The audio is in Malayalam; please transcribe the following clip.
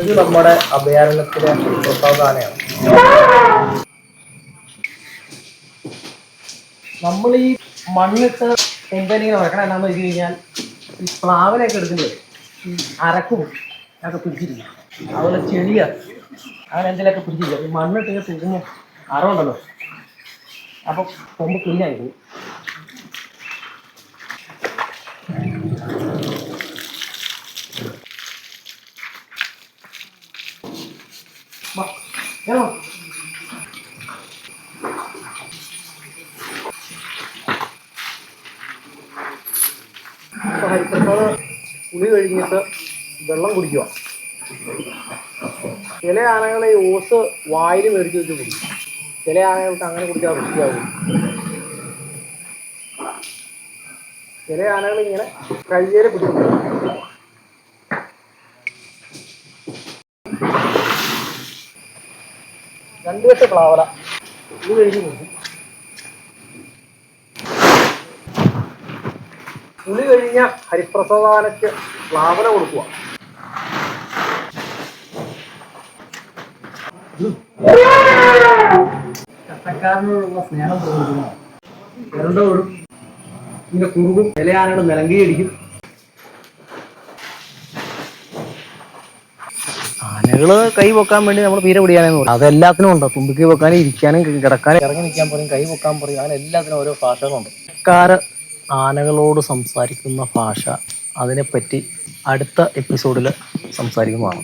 ഇത് നമ്മുടെ അഭയാരണ്യത്തിലെ പ്രസാദാനയാണ്. നമ്മൾ ഈ മണ്ണിട്ട് കൊമ്പനിങ്ങനെ വെക്കണം. എന്താണെന്ന് വെച്ച് കഴിഞ്ഞാൽ ഈ പ്ലാവിനെയൊക്കെ എടുക്കുന്നത് ഈ അരക്കും ഒക്കെ പിടിച്ചിരിക്കും. അതുപോലെ ചെടിയ അങ്ങനെ എന്തെങ്കിലുമൊക്കെ പിടിച്ചിരിക്കും. ഈ മണ്ണിട്ട് ഇങ്ങനെ തൂക്കുമ്പോൾ അറവുണ്ടല്ലോ, അപ്പം കൊമ്പ് ക്ലീനായി പോകും. ഹരിപ്രസാദ് കുളി കഴിഞ്ഞിട്ട് വെള്ളം കുടിക്കുക. ചില ആനകളെ ഈ ഓസ് വായിൽ മേടിച്ച് വെച്ച് കുടിക്കും. ചില ആനകൾക്ക് അങ്ങനെ കുടിച്ചാൽ വൃത്തിയാകും. ചില ആനകൾ ഇങ്ങനെ കയ്യേലെ പിടിക്കും. രണ്ടു വശ പ്ലാവല ഇത് കഴിഞ്ഞ് കുടിക്കും. കുളി കഴിഞ്ഞ ഹരിപ്രസാദാനയ്ക്ക് പ്ലാവല കൊടുക്കുക. ചട്ടക്കാരനോടുള്ള സ്നേഹം പ്രകടിപ്പിക്കുന്നതാണ്. ഇരണ്ടോടും ഇതിന്റെ കുറുകും ഇലയാനകൾ നിലങ്കിയടിക്കും. ആനകള് കൈ പൊക്കാൻ വേണ്ടി നമ്മൾ തീരെ പിടിക്കാനെന്ന് പറയും. അതെല്ലാത്തിനും ഉണ്ടോ, തുമ്പിക്കൈ വെക്കാനും ഇരിക്കാനും കിടക്കാനും ഇറങ്ങി നിൽക്കാൻ പറയും, കൈ പൊക്കാൻ പറയും. അങ്ങനെ എല്ലാത്തിനും ഓരോ ഭാഷകളുണ്ട്. ആനകളോട് സംസാരിക്കുന്ന ഭാഷ, അതിനെപ്പറ്റി അടുത്ത എപ്പിസോഡിൽ സംസാരിക്കുന്നതാണ്.